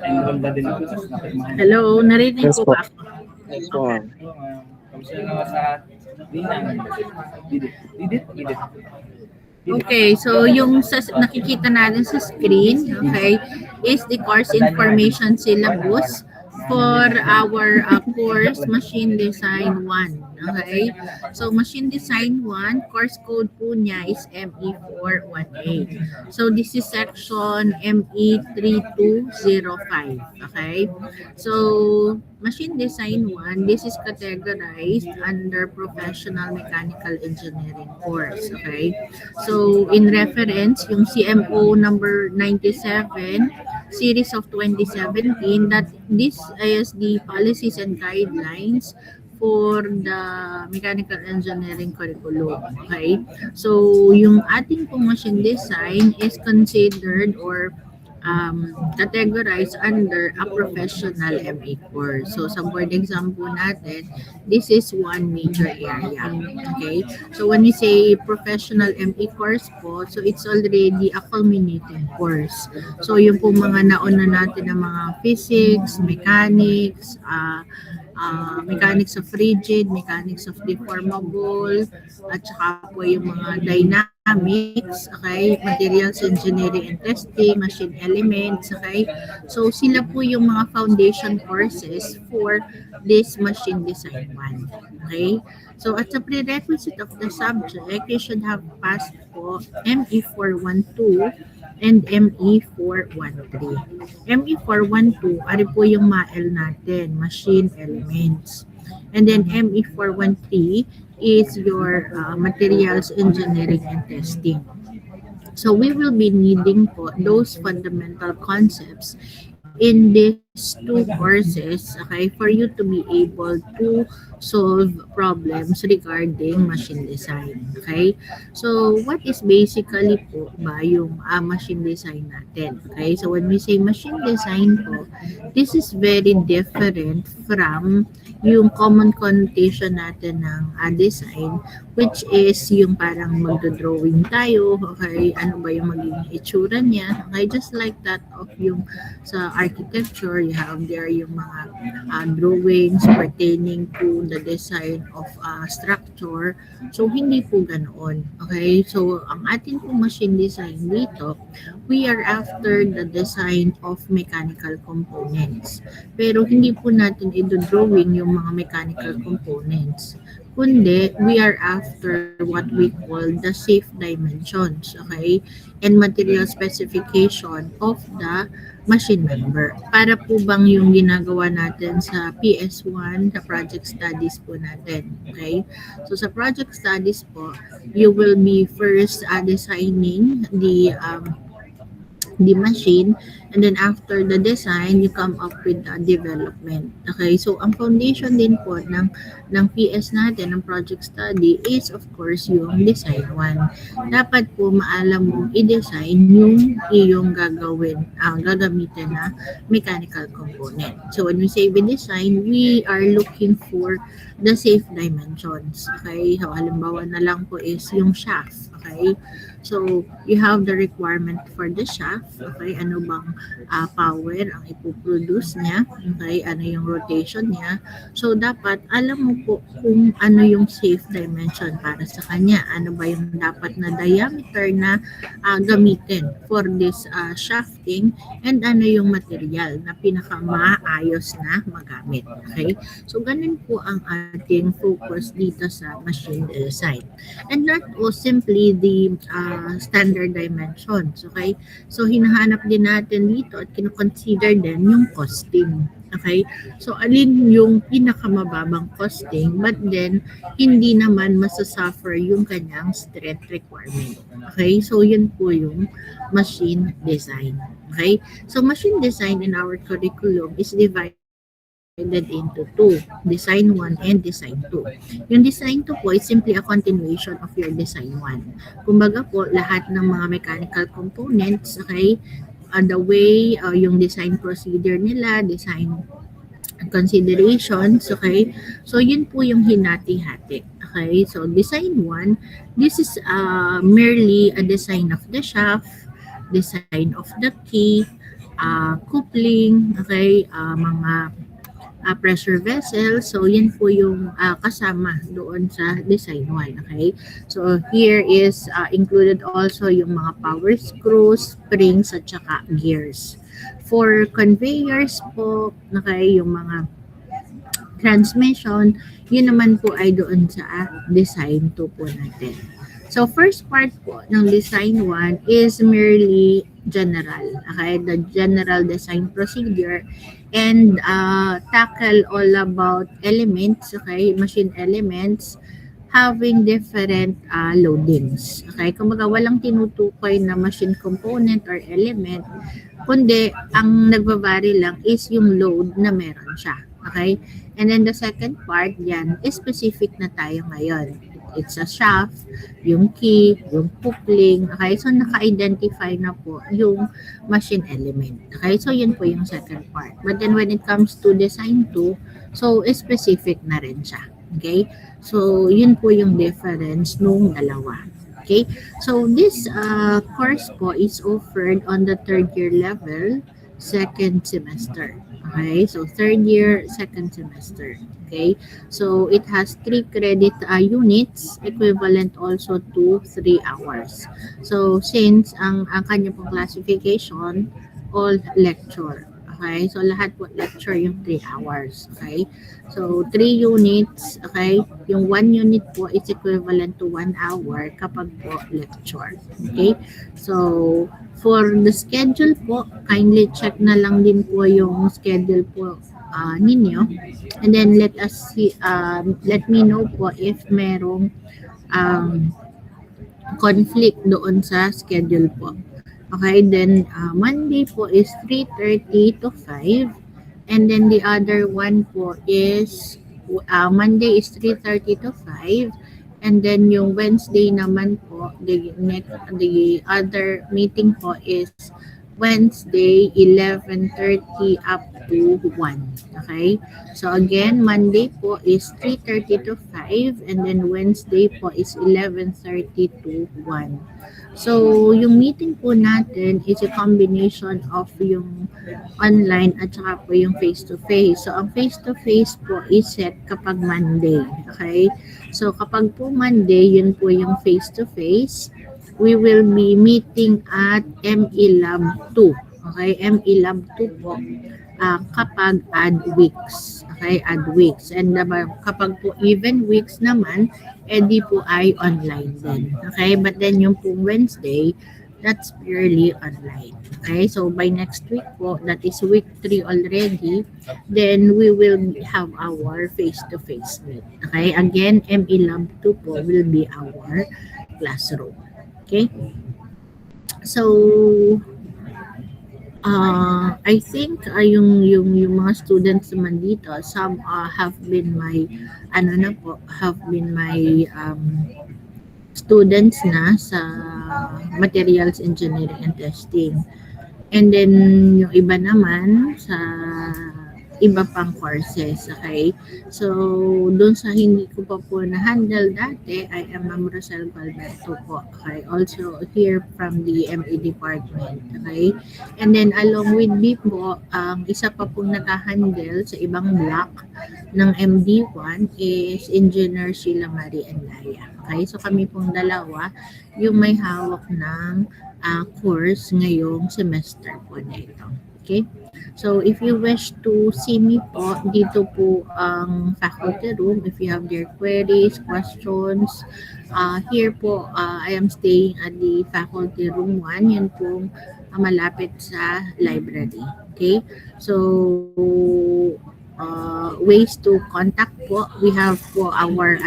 Enroll na din ako sa napirmahan. Hello, narinig Yes po po. ba ako? Yes po. Kamusta naman sa Dinang? Didit. Okay, so yung nakikita natin sa screen, okay, is the course information syllabus for our course Machine Design 1. Okay, so Machine Design 1, course code po niya is ME418. So this is section ME3205. Okay, so Machine Design 1, this is categorized under Professional Mechanical Engineering course. Okay, so in reference, yung CMO number 97, series of 2017, that this is the policies and guidelines for the mechanical engineering curriculum. Okay, so yung ating pong machine design is considered or categorized under a professional MA course. So sa board exam po natin, this is one major area. Okay? So when we say professional MA course po, so it's already a culminating course. So yung po mga nauna natin ng mga physics, mechanics, mechanics of rigid, mechanics of deformable, at saka po yung mga dynamics, okay, materials engineering and testing, machine elements, okay. So sila po yung mga foundation courses for this machine design one, okay. So as a prerequisite of the subject, you should have passed po ME412 and ME413. ME412, ari po yung MAEL natin, machine elements. And then ME413 is your materials engineering and testing. So we will be needing po those fundamental concepts in these two courses, okay, for you to be able to solve problems regarding machine design, okay? So, what is basically po ba yung machine design natin, okay? So, when we say machine design po, this is very different from yung common connotation natin ng design, which is yung parang magdodrawing tayo, okay, ano ba yung magiging itsura niya, okay, just like that of yung sa architecture, you have there yung mga drawings pertaining to the design of structure. So, hindi po ganoon, okay, so ang ating po machine design dito, we are after the design of mechanical components, pero hindi po natin i-drawing yung mga mechanical components, kundi we are after what we call the safe dimensions, okay, and material specification of the machine member. Para po bang yung ginagawa natin sa PS1, sa project studies po natin, okay? So sa project studies po, you will be first designing the machine, and then after the design, you come up with the development. Okay, so ang foundation din po ng PS natin, ng project study, is of course yung design one. Dapat po maalam mong i-design yung iyong gagamitin na mechanical component. So when we say we design, we are looking for the safe dimensions. Okay, so halimbawa na lang po is yung shaft. Okay, so you have the requirement for the shaft. Okay, ano bang power ang ipoproduce niya, okay, ano yung rotation niya. So dapat alam mo po kung ano yung safe dimension para sa kanya, ano ba yung dapat na diameter na gamitin for this shafting, and ano yung material na pinakamaayos na magamit. Okay, so ganun po ang ating focus dito sa machine design, and not simply the standard dimensions. Okay, so hinahanap din natin dito at kino-consider din yung costing. Okay, so alin yung pinakamababang costing, but then hindi naman masasuffer yung kanyang strength requirement. Okay, so yun po yung machine design. Okay, so machine design in our curriculum is divided into two, design 1 and design 2. Yung design 2 po is simply a continuation of your design 1. Kumbaga po, lahat ng mga mechanical components, okay, the way yung design procedure nila, design considerations, okay, so yun po yung hinati-hati. Okay, so design 1, this is merely a design of the shaft, design of the key, coupling, okay, mga pressure vessel. So, yan po yung kasama doon sa design 1. Okay? So, here is included also yung mga power screws, springs, at saka gears. For conveyors po, okay, yung mga transmission, yun naman po ay doon sa design 2 po natin. So, first part po ng design 1 is merely general. Okay? The general design procedure and tackle all about elements, okay? Machine elements having different loadings. Okay? Kumbaga, walang tinutukoy na machine component or element, kundi ang nagbabari lang is yung load na meron siya. Okay? And then the second part, yan, is specific na tayo ngayon. It's a shaft, yung key, yung coupling. Okay, so naka-identify na po yung machine element. Okay, so yun po yung second part. But then when it comes to design 2, so specific na rin siya. Okay, so yun po yung difference nung dalawa. Okay, so this course po is offered on the third year level, second semester. Okay, so third year, second semester. Okay, so it has 3 credit units equivalent also to 3 hours. So since ang kanya pong classification, all lecture. Okay, so lahat po lecture yung 3 hours. Okay, so 3 units. Okay, yung 1 unit po is equivalent to 1 hour kapag po lecture. Okay, so for the schedule po, kindly check na lang din po yung schedule po ninyo. And then let us see, let me know po if merong conflict doon sa schedule po. Okay, then Monday po is 3:30 to 5. And then the other one po is Monday is 3:30 to 5. And then yung Wednesday naman po, the other meeting po is Wednesday 11:30 up to 1. Okay? So again, Monday po is 3:30 to 5 and then Wednesday po is 11:30 to 1. So, yung meeting po natin is a combination of yung online at saka po yung face-to-face. So, ang face-to-face po is set kapag Monday. Okay? So, kapag po Monday, yun po yung face-to-face. We will be meeting at ME Lab 2. Okay? ME Lab 2 po kapag add weeks. Okay? Add weeks. And kapag po even weeks naman, edi po ay online din. Okay? But then yung pong Wednesday, that's purely online. Okay? So by next week po, that is week 3 already, then we will have our face-to-face meet. Okay? Again, ME Lab 2 po will be our classroom. Okay? So, I think yung mga students naman dito, some have been my students na sa materials engineering and testing. And then yung iba naman sa iba pang courses, okay? So, doon sa hindi ko pa po na-handle dati, I am Ma'am Rosel Valberto po, okay? Also here from the ME department, okay? And then along with me po, isa pa pong naka-handle sa ibang block ng MD1 is Engineer Sheila Marie Endaya, okay? So, kami pong dalawa yung may hawak ng course ngayong semester po na ito, okay? So, if you wish to see me po, dito po ang faculty room. If you have your queries, questions, here po, I am staying at the faculty room 1. Yun po malapit sa library. Okay? So, ways to contact po. We have po our,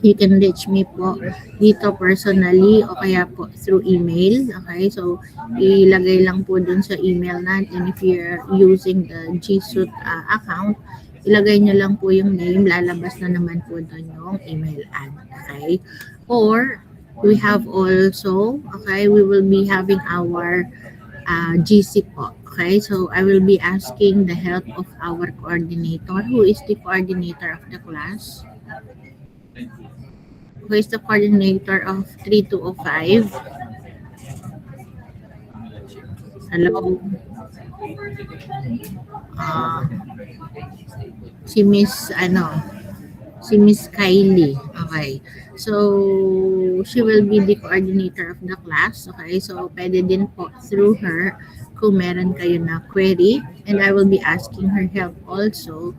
you can reach me po dito personally o kaya po through email. Okay, so ilagay lang po dun sa email natin. If you're using the G Suite account, ilagay nyo lang po yung name, lalabas na naman po dun yung email ad. Okay, or we have also, okay, we will be having our GC po. Okay, so I will be asking the help of our coordinator. Who is the coordinator of the class? Who is the coordinator of 3205? Hello. Ah, si Miss si Miss Kylie. Okay. So, she will be the coordinator of the class. Okay. So, pwede din po through her kung meron kayo na query. And I will be asking her help also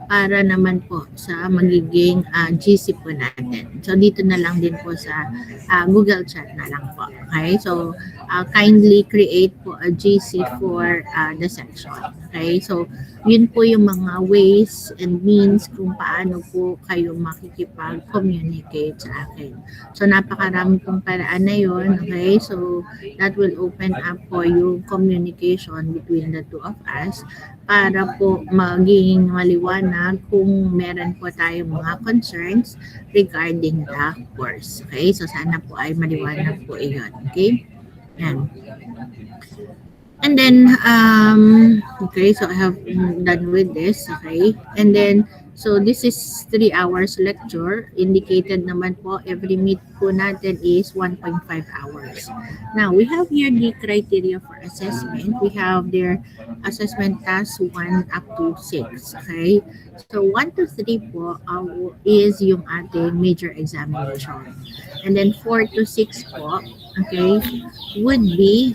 para naman po sa magiging GC po natin. So, dito na lang din po sa Google Chat na lang po. Okay. So, kindly create po a GC for the section. Okay. So, yun po yung mga ways and means kung paano po kayo makikipag-communicate sa akin. So, napakarami pong paraan na yun. Okay? So, that will open up po yung communication between the two of us para po maging maliwanag kung meron po tayong mga concerns regarding the course. Okay? So, sana po ay maliwanag po iyon. Okay? Yan. And then, okay, so I have done with this, okay? And then, so this is 3 hours lecture. Indicated naman po, every meet po natin is 1.5 hours. Now, we have here the criteria for assessment. We have their assessment task 1 up to 6, okay? So, 1 to 3 po is yung ating major examination. And then, 4 to 6 po, okay, would be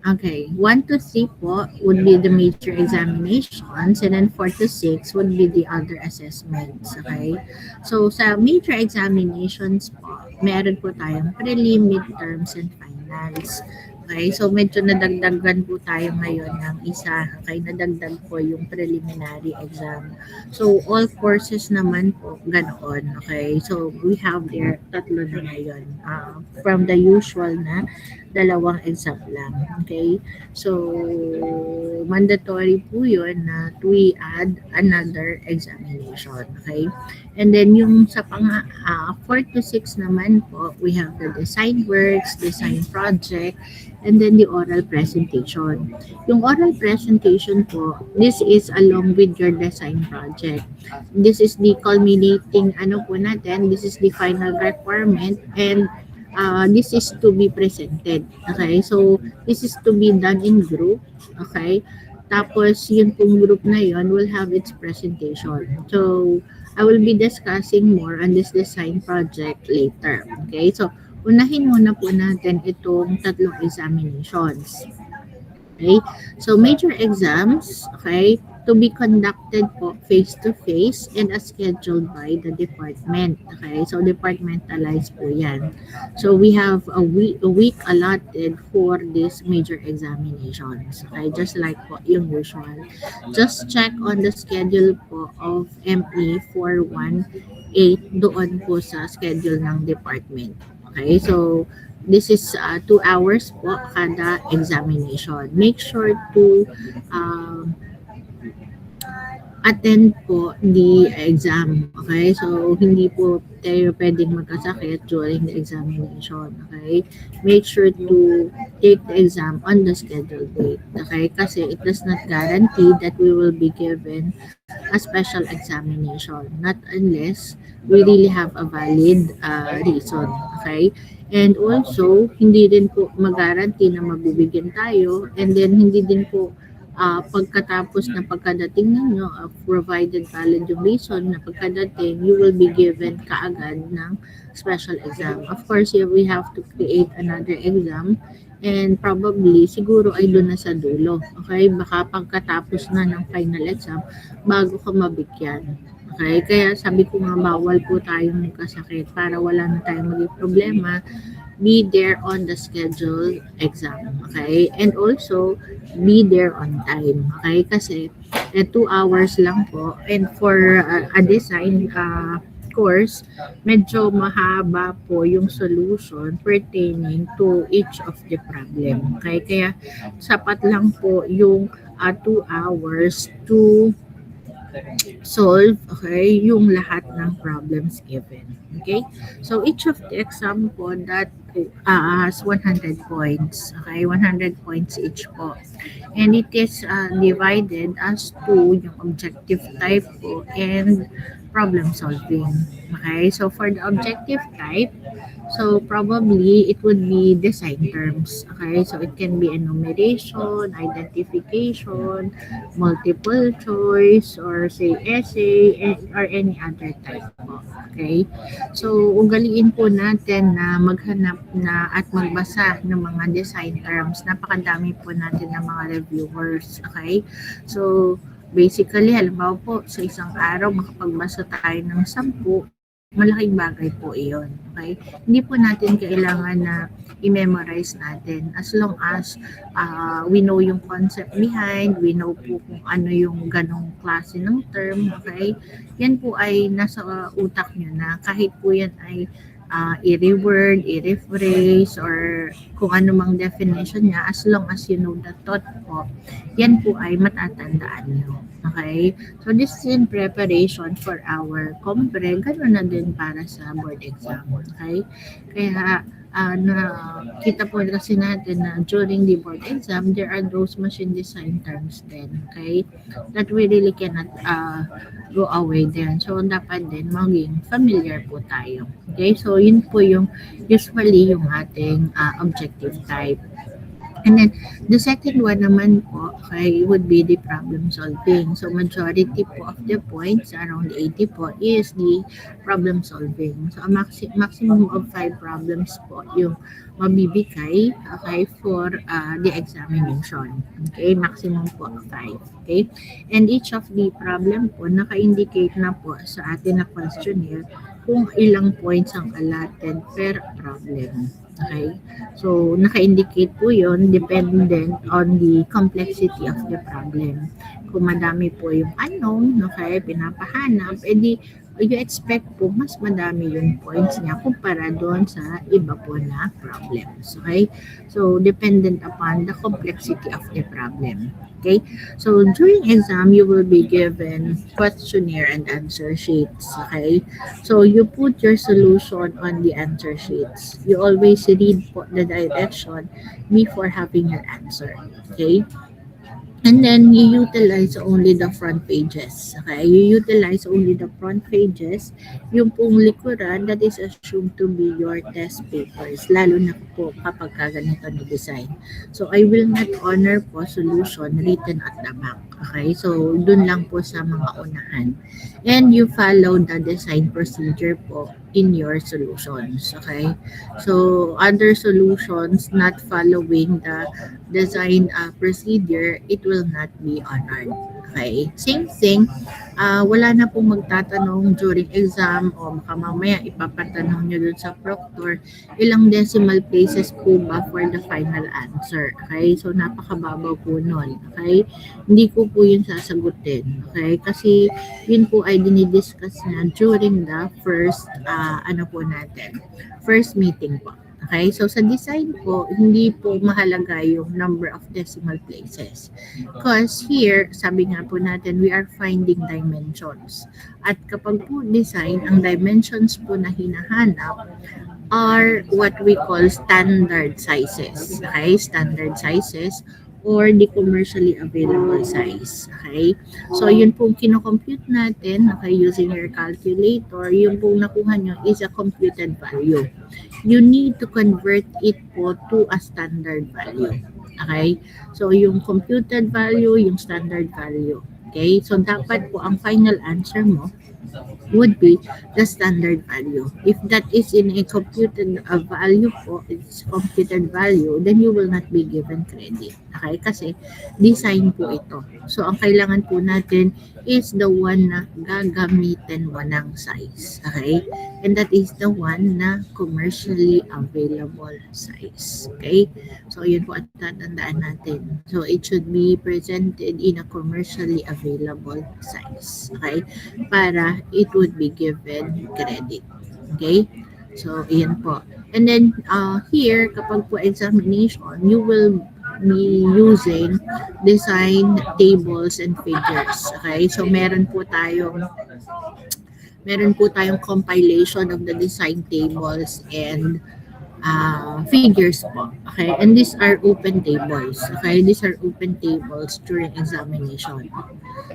okay, 1 to 3 po would be the major examinations and then 4 to 6 would be the other assessments, okay? So, sa major examinations po, meron po tayong prelim, midterms, and finals. Okay, so medyo nadagdagan po tayo ngayon ng isa, okay, nadagdag po yung preliminary exam. So, all courses naman po, ganoon, okay? So, we have there, tatlo na ngayon, from the usual na dalawang exam lang. Okay? So, mandatory po yun na we add another examination. Okay? And then, yung sa 4 to 6 naman po, we have the design works, design project, and then the oral presentation. Yung oral presentation po, this is along with your design project. This is the culminating, po natin, this is the final requirement, and this is to be presented. Okay? So, this is to be done in group. Okay? Tapos, yun pong group na yun will have its presentation. So, I will be discussing more on this design project later. Okay? So, unahin muna po natin itong tatlong examinations. Okay? So, major exams, okay, to be conducted po face-to-face and as scheduled by the department. Okay? So, departmentalized po yan. So, we have a week allotted for these major examinations. Okay? Just like po yung usual. Just check on the schedule po of ME 418 doon po sa schedule ng department. Okay? So, this is 2 hours po kada examination. Make sure to attend po the exam. Okay? So, hindi po tayo pwedeng magkasakit during the examination. Okay? Make sure to take the exam on the scheduled date. Okay? Kasi it does not guarantee that we will be given a special examination. Not unless we really have a valid reason. Okay? And also, hindi din po mag-guarantee na mabibigyan tayo, and then hindi din po pagkatapos na pagkadating ninyo, provided valid yung reason na pagkadating, you will be given kaagad ng special exam. Of course, we have to create another exam, and probably, siguro ay doon na sa dulo. Okay? Baka pagkatapos na ng final exam, bago ka mabigyan. Okay? Kaya sabi ko nga, bawal po tayong magkasakit para wala na tayong maging problema. Be there on the scheduled exam. Okay? And also, be there on time. Okay? Kasi 2 hours lang po. And for a design course, medyo mahaba po yung solution pertaining to each of the problem. Okay? Kaya sapat lang po yung 2 hours to solve, okay, yung lahat ng problems given. Okay? So, each of the exam po that has 100 points. Okay? 100 points each po. And it is divided as to yung objective type po and problem solving. Okay? So, for the objective type, So probably it would be design terms. Okay, so it can be enumeration, identification, multiple choice, or say essay, or any other type po. Okay, so ugaliin po natin na maghanap na at magbasa ng mga design terms. Napakadami po natin ng mga reviewers. Okay, so basically, halimbawa po, sa isang araw, makapagbasa tayo ng 10, malaking bagay po iyon. Okay? Hindi po natin kailangan na i-memorize natin as long as we know yung concept behind, we know po kung ano yung ganong klase ng term, okay? Yan po ay nasa utak nyo na kahit po yan ay i-reword, i-rephrase, or kung ano mang definition niya, as long as you know the thought po, yan po ay matatandaan nyo. Okay? So, this is in preparation for our compre. Gano'n na din para sa board exam. Okay? Kaya, kita po kasi natin na during the board exam, there are those machine design terms din. Okay? That we really cannot go away din. So, dapat din maging familiar po tayo. Okay? So, yun po yung usually yung ating objective type. And then, the second one naman po, okay, would be the problem solving. So, majority po of the points, around 80 po, is the problem solving. So, a maximum of 5 problems po yung mabibigay, okay, for the examination. Okay, maximum po 5. Okay, and each of the problem po, naka-indicate na po sa atin na questionnaire kung ilang points ang allotted per problem. Okay? So, naka-indicate po yun dependent on the complexity of the problem. Kung madami po yung unknown, okay, pinapahanap, edi you expect po mas madami yung points niya kumpara doon sa iba po na problems. Okay? So, dependent upon the complexity of the problem. Okay? So, during exam, you will be given questionnaire and answer sheets. Okay? So, you put your solution on the answer sheets. You always read po the direction before having your answer. Okay? And then, you utilize only the front pages. Okay? You utilize only the front pages. Yung pong likuran, that is assumed to be your test papers. Lalo na po kapag ganito na design. So, I will not honor po solution written at the back. Okay? So, dun lang po sa mga unahan. And you follow the design procedure po in your solutions. Okay? So, other solutions not following the design procedure, it will not be honored. Okay? Same thing, wala na pong magtatanong during exam o baka mamaya ipapatanong nyo dun sa proctor, ilang decimal places po ba for the final answer. Okay? So, napakababaw po nun. Okay? Hindi ko po yun sasagutin. Okay? Kasi yun po ay dinidiscuss na during the first, first meeting po. Okay, so sa design po, hindi po mahalaga yung number of decimal places. Because here, sabi nga po natin, we are finding dimensions. At kapag po design, ang dimensions po na hinahanap are what we call standard sizes. Okay, standard sizes or the commercially available size. Okay? So, yun pong kinocompute natin, okay, using your calculator, yung pong nakuha nyo is a computed value. You need to convert it po to a standard value. Okay? So, yung computed value, yung standard value. Okay? So, dapat po ang final answer mo would be the standard value. If that is in a computed value po, it's computed value, then you will not be given credit. Okay? Kasi design po ito. So, ang kailangan po natin is the one na gagamitin mo ng size. Okay? And that is the one na commercially available size. Okay? So, yun po at tatandaan natin. So, it should be presented in a commercially available size. Okay? Para it would be given credit. Okay? So, iyan po. And then, here, kapag po examination, you will be using design tables and figures. Okay? So, meron po tayong compilation of the design tables and figures po. Okay? And these are open tables. Okay? These are open tables during examination.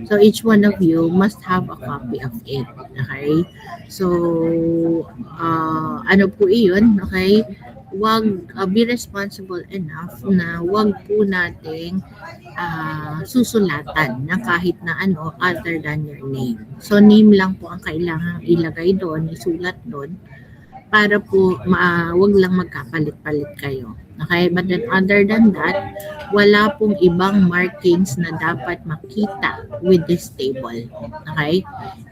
So each one of you must have a copy of it. Okay? So, ano po iyon? Okay? Be responsible enough na wag po nating susulatan ng kahit na ano other than your name. So name lang po ang kailangang ilagay doon, isulat doon para po wag lang magkapalit-palit kayo. Okay? But then other than that, wala pong ibang markings na dapat makita with this table. Okay?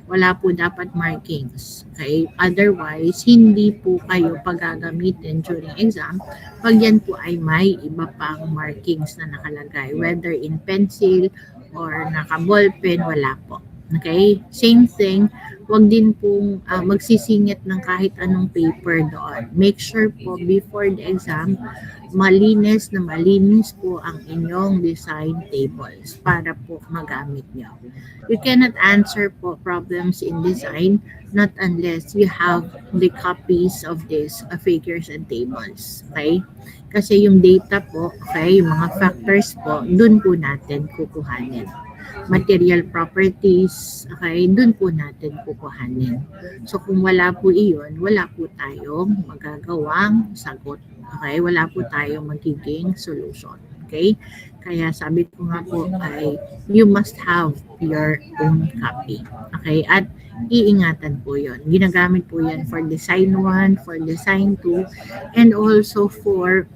Wala po dapat markings. Okay? Otherwise, hindi po kayo paggagamitin during exam pag yan po ay may iba pang markings na nakalagay. Whether in pencil or naka-ballpen, wala po. Okay? Same thing, wag din pong magsisingit ng kahit anong paper doon. Make sure po before the exam, malinis po ang inyong design tables para po magamit nyo. You cannot answer po problems in design not unless you have the copies of these figures and tables. Okay? Kasi yung data po, okay, yung mga factors po, dun po natin kukuhanin. Material properties, okay, dun po natin kukuhanin. So kung wala po iyon, wala po tayong magagawang sagot. Okay, wala po tayong magiging solution. Okay, kaya sabi ko nga po ay you must have your own copy. Okay, at iingatan po yon. Ginagamit po yan for design 1, for design 2, and also for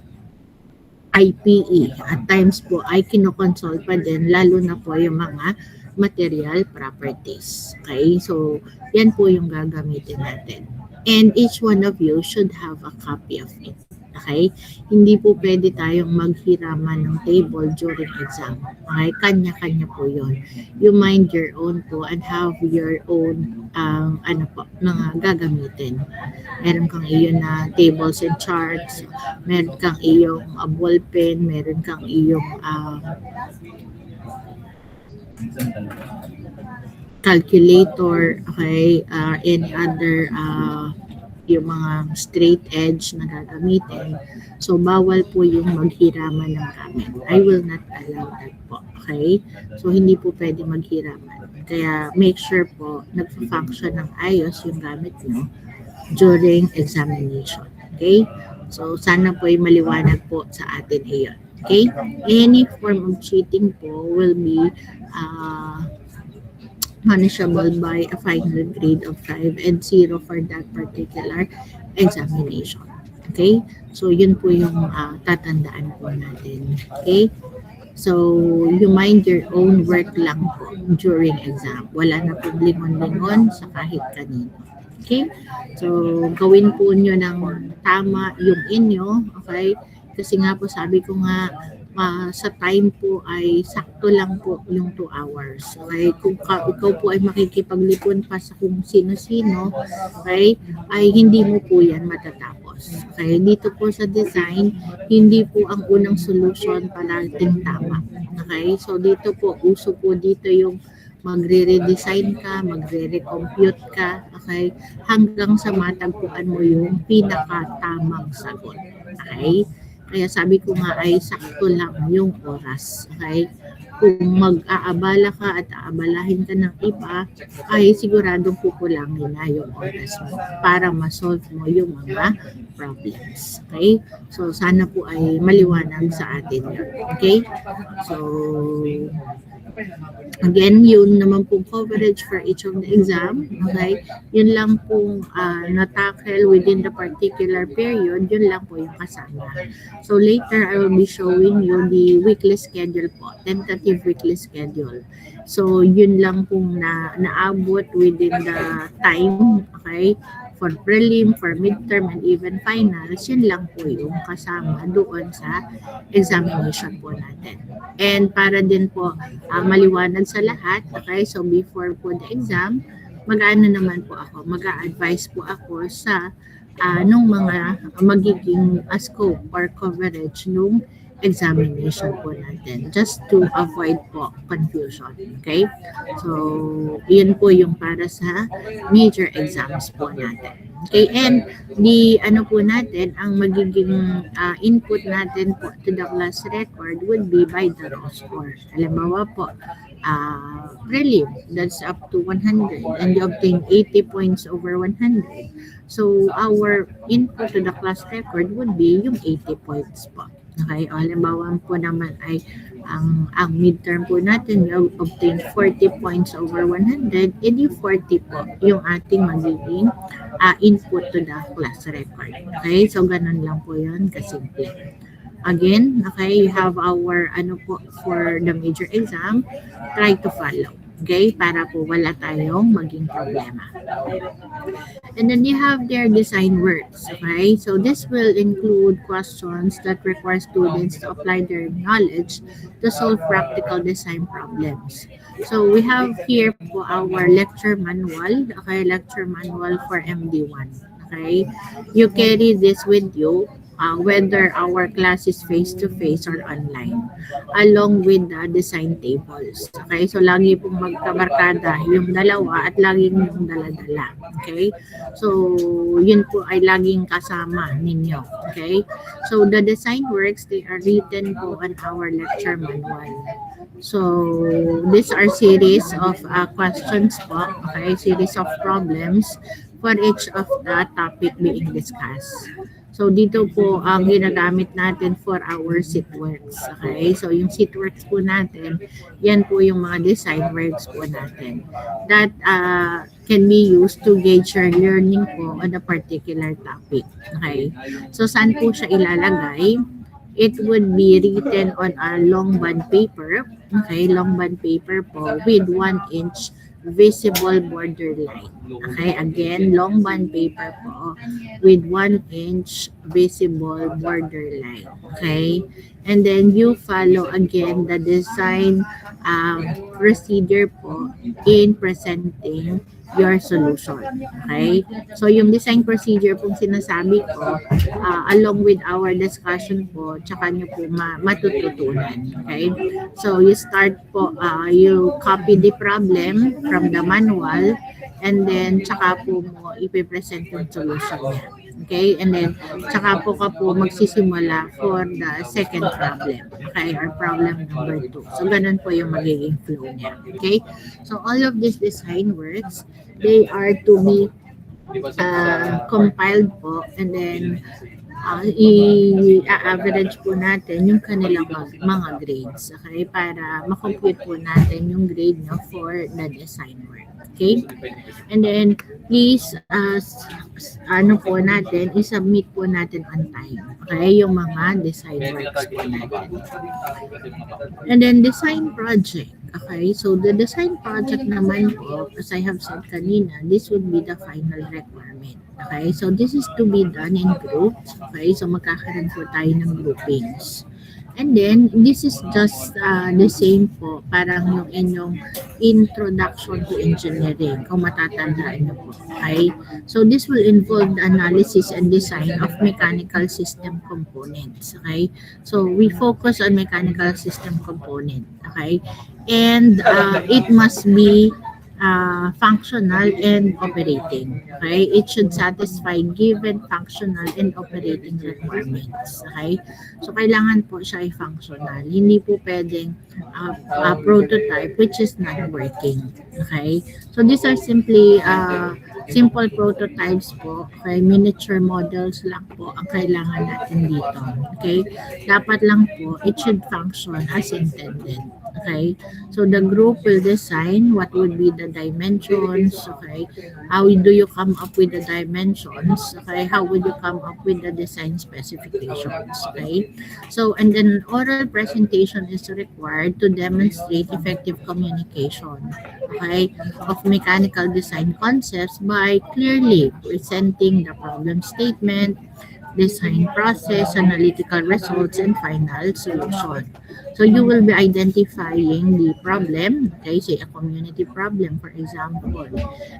IPE. At times po ay kinoconsult pa din, lalo na po yung mga material properties. Okay, so yan po yung gagamitin natin. And each one of you should have a copy of it. Okay? Hindi po pwede tayong maghiraman ng table during exam. Okay? Kanya-kanya po yun. You mind your own po and have your own ano po, na gagamitin. Meron kang iyon na tables and charts, meron kang iyong ballpen, meron kang iyong calculator, okay, any other yung mga straight edge na gagamitin. So, bawal po yung maghiraman ng gamit. I will not allow that po. Okay? So, hindi po pwede maghiraman. Kaya, make sure po, nag-function ng ayos yung gamit nyo during examination. Okay? So, sana po ay maliwanag po sa atin iyon. Okay? Any form of cheating po will be punishable by a final grade of 5 and 0 for that particular examination. Okay? So, yun po yung tatandaan po natin. Okay? So, you mind your own work lang po during exam. Wala na po lingon-lingon sa kahit kanino. Okay? So, gawin po nyo ng tama yung inyo. Okay? Kasi nga po, sabi ko nga, sa time po ay sakto lang po yung 2 hours. Okay? Kung ikaw po ay makikipaglipon pa sa kung sino-sino, okay, ay hindi mo po yan matatapos. Okay? Dito po sa design, hindi po ang unang solution palaging tama. Okay? So dito po, uso po dito yung magre-redesign ka, magre-recompute ka, okay, hanggang sa matagpuan mo yung pinaka-tamang sagot. Okay? Kaya sabi ko nga ay sakto lang yung oras. Okay? Kung mag-aabala ka at aabalahin ka ng iba, ay siguradong kukulangin na yung oras mo para ma-solve mo yung mga problems. Okay? So, sana po ay maliwanag sa atin yun. Okay? So, again, yun naman pong coverage for each of the exam. Okay? Yun lang pong na-tackle within the particular period. Yun lang po yung kasama. So later, I will be showing you the weekly schedule po. Tentative weekly schedule. So yun lang pong naabot within the time. Okay? For prelim, for midterm, and even finals, yun lang po yung kasama doon sa examination po natin. And para din po maliwanag sa lahat, okay, so before po the exam, mag-ano naman po ako, mag-a-advise po ako sa nung mga magiging scope or coverage nung examination po natin just to avoid po confusion. Okay? So, yun po yung para sa major exams po natin. Okay, and the ano po natin, ang magiging input natin po to the class record would be by the raw score. Halimbawa po, prelim, that's up to 100 and you obtain 80 points over 100. So, our input to the class record would be yung 80 points po. Okay, o halimbawa po naman ay ang midterm po natin, you obtain 40 points over 100, edi 40 po yung ating magiging input to the class record. Okay, so ganun lang po yun, kasimple. Again, okay, you have our ano po for the major exam, try to follow. Okay, para po wala tayong maging problema. And then you have their design works. Okay, so this will include questions that require students to apply their knowledge to solve practical design problems. So we have here po our lecture manual. Okay, lecture manual for MD1. Okay, you carry this with you. Whether our class is face-to-face or online, along with the design tables. Okay, so lagi pong magkabarkada yung dalawa at laging yung dala-dala. Okay, so yun po ay laging kasama ninyo. Okay, so the design works, they are written po on our lecture manual. So these are series of questions po, okay, series of problems for each of the topic being discussed. So, dito po ang ginagamit natin for our seat works. Okay? So, yung seat works po natin, yan po yung mga design works po natin that can be used to gauge your learning po on a particular topic. Okay? So, saan po siya ilalagay? It would be written on a long bond paper. Okay? Long bond paper po with 1-inch visible border line. Okay, again, long bond paper po with 1-inch visible border line. Okay, and then you follow again the design procedure po in presenting your solution. Okay, so yung design procedure pong sinasabi ko along with our discussion po, tsaka nyo po matututunan. Okay, so you start po, you copy the problem from the manual and then tsaka po mo ipipresent yung solution niya. Okay, and then tsaka po ka po magsisimula for the second problem. Okay, or problem number 2. So ganun po yung magiging flow niya. Okay, so all of these design works, they are to be compiled po and then i-average po natin yung kanilang mga grades. Okay, para makompute po natin yung grade nyo for the design work. Okay, and then please ano po natin, i-submit po natin on time. Okay, yung mga design works po natin. And then design project. Okay, so the design project naman po, as I have said kanina, this would be the final requirement. Okay, so this is to be done in groups. Okay, so magkakaroon po tayo ng groupings. And then, this is just the same po, parang yung inyong introduction to engineering, kung matatandaan nyo po. Okay? So, this will involve the analysis and design of mechanical system components. Okay? So, we focus on mechanical system component. Okay? And it must be functional and operating. Okay? It should satisfy given functional and operating requirements. Okay? So, kailangan po siya ay functional. Hindi po pwedeng prototype which is not working. Okay? So, these are simply simple prototypes po. Okay? Miniature models lang po ang kailangan natin dito. Okay? Dapat lang po, it should function as intended. Okay, so the group will design what would be the dimensions. Okay, how do you come up with the dimensions? Okay, how would you come up with the design specifications? Okay, so and then oral presentation is required to demonstrate effective communication. Okay, of mechanical design concepts by clearly presenting the problem statement, design process, analytical results, and final solution. So you will be identifying the problem, okay, say a community problem, for example,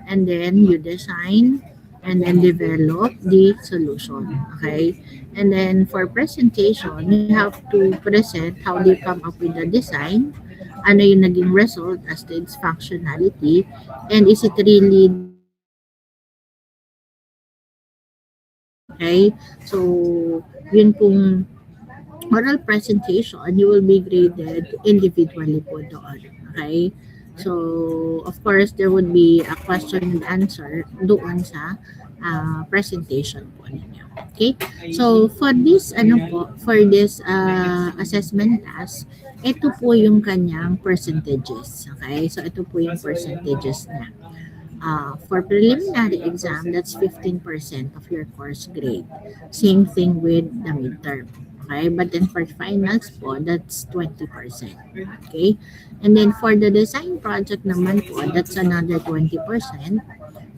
and then you design and then develop the solution. Okay? And then for presentation, you have to present how they come up with the design, ano yung naging result as to its functionality, and is it really the desired functionality. Okay? So, yun pong oral presentation, you will be graded individually po doon. Okay? So, of course, there would be a question and answer doon sa presentation po ninyo. Okay? So, for this, for this assessment task, ito po yung kanyang percentages. Okay? So, ito po yung percentages niya. For preliminary exam, that's 15% of your course grade. Same thing with the midterm. Okay? But then for finals po, that's 20%. Okay? And then for the design project naman po, that's another 20%.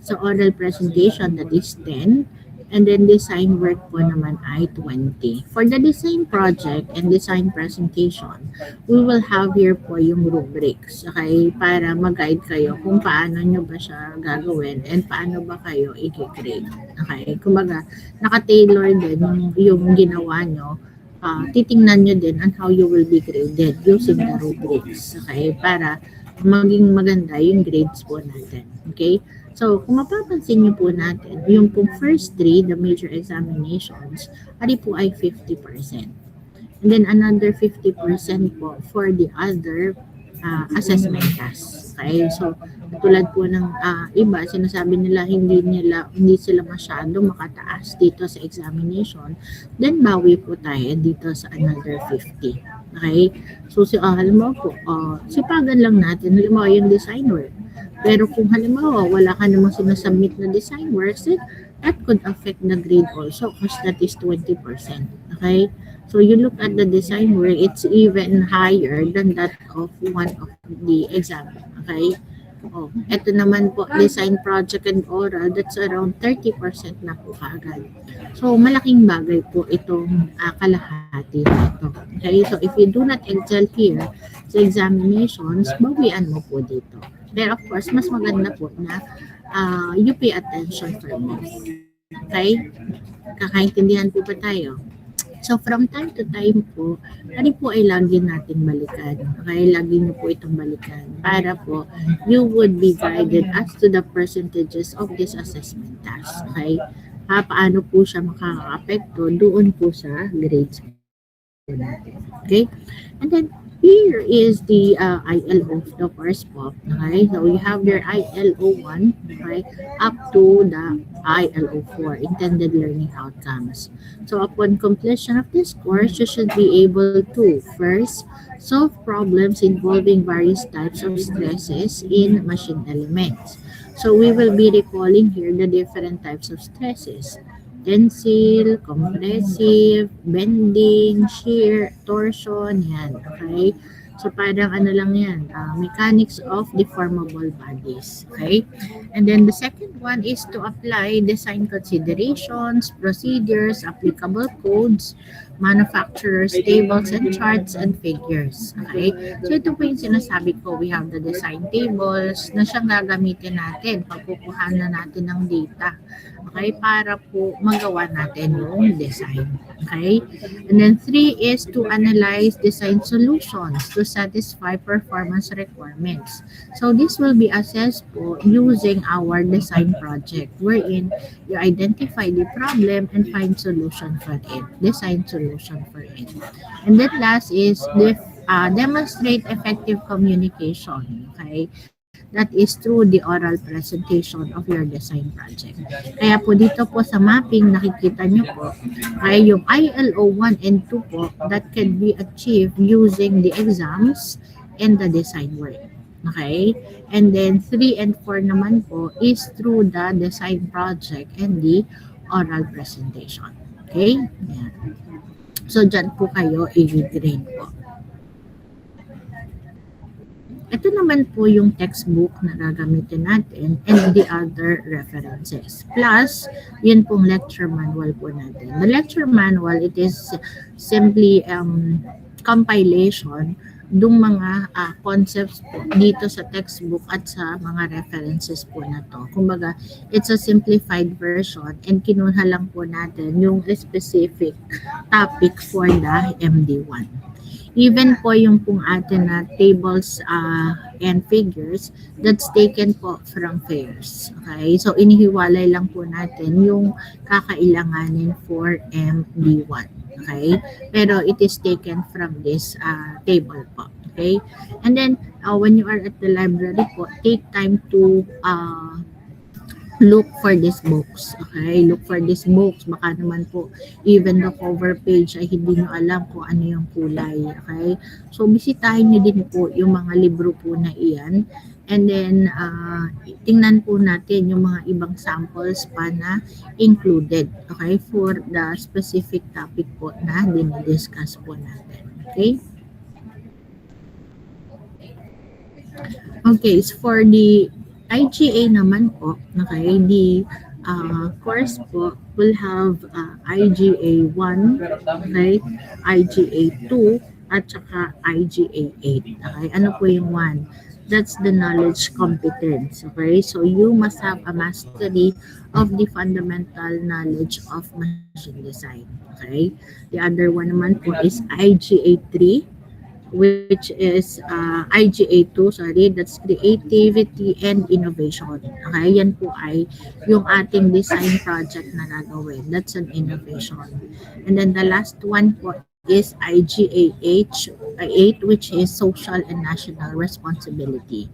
So oral presentation, that is 10. And then design work po naman ay 20. For the design project and design presentation, we will have here po yung rubrics, okay? Para mag-guide kayo kung paano nyo ba siya gagawin and paano ba kayo i-grade. Okay? Kumbaga, naka-tailor din yung ginawa nyo. Titingnan nyo din on how you will be graded using the rubrics. Okay? Para maging maganda yung grades po natin. Okay? So, kung mapapansin niyo po natin, yung pong first three, the major examinations, ari po ay 50%. And then another 50% po for the other assessment tasks. Okay? So, tulad po ng iba, sinasabi nila hindi sila masyado makataas dito sa examination, then bawi po tayo dito sa another 50. Okay? So, halimbawa po, sipagan lang natin, halimbawa yung design work. Pero kung halimbawa, wala ka namang sinasubmit na design works, that could affect the grade also because that is 20%. Okay? So you look at the design work, it's even higher than that of one of the exam. Okay? Ito naman po, design project and oral, that's around 30% na po kaagad. So malaking bagay po itong kalahati nito. Okay? So if you do not excel here sa examinations, bawian mo po dito. Pero of course, mas maganda po na you pay attention for this. Okay? Kakaintindihan po ba tayo? So from time to time po, po ay lagi natin balikan. Okay? Lagi nyo po itong balikan para po you would be guided as to the percentages of this assessment task. Okay? Paano po siya makaka-apekto doon po sa grades po natin. Okay? And then, here is the ILO, the course po. Okay, so we have their ILO 1, okay, up to the ILO 4, intended learning outcomes. So upon completion of this course, you should be able to first solve problems involving various types of stresses in machine elements. So we will be recalling here the different types of stresses. Tensile, compressive, bending, shear, torsion, yan, okay? So, parang ano lang yan, mechanics of deformable bodies, okay? And then the second one is to apply design considerations, procedures, applicable codes, manufacturers, tables, and charts, and figures, okay? So, ito po yung sinasabi ko, we have the design tables na siyang gagamitin natin pag kukuha na natin ng data. Okay, para po magawa natin yung design. Okay? And then 3 is to analyze design solutions to satisfy performance requirements. So this will be assessed po using our design project wherein you identify the problem and find solution for it. Design solution for it. And then last is demonstrate effective communication. Okay? That is through the oral presentation of your design project. Kaya po dito po sa mapping, nakikita nyo po, ay yung ILO 1 and 2 po, that can be achieved using the exams and the design work. Okay? And then 3 and 4 naman po is through the design project and the oral presentation. Okay? Yan. So, dyan po kayo i-grade po. Ito naman po yung textbook na gagamitin natin and the other references. Plus, yun pong lecture manual po natin. The lecture manual, it is simply compilation dung mga concepts po dito sa textbook at sa mga references po na to. Kumbaga, it's a simplified version and kinuha lang po natin yung specific topic for the MD1. Even po yung pong atin na tables and figures, that's taken po from FAIRS. Okay? So, inihiwalay lang po natin yung kakailanganin for MD1. Okay? Pero it is taken from this table po. Okay? And then, when you are at the library po, take time to look for these books. Okay? Look for these books. Baka naman po, even the cover page ay hindi nyo alam kung ano yung kulay. Okay? So, bisitahin nyo din po yung mga libro po na iyan. And then, tingnan po natin yung mga ibang samples pa na included. Okay? For the specific topic po na dinidiscuss po natin. Okay? Okay, so for the IGA naman po, okay, the course po will have IGA 1, okay, IGA 2, at saka IGA 8. Okay, ano po yung 1? That's the knowledge competence. Okay, so you must have a mastery of the fundamental knowledge of machine design. Okay, the other one naman po is IGA 3, which is IGA 2, that's creativity and innovation. Okay, yan po ay yung ating design project na gagawin. That's an innovation. And then the last one po is IGA 8, which is social and national responsibility.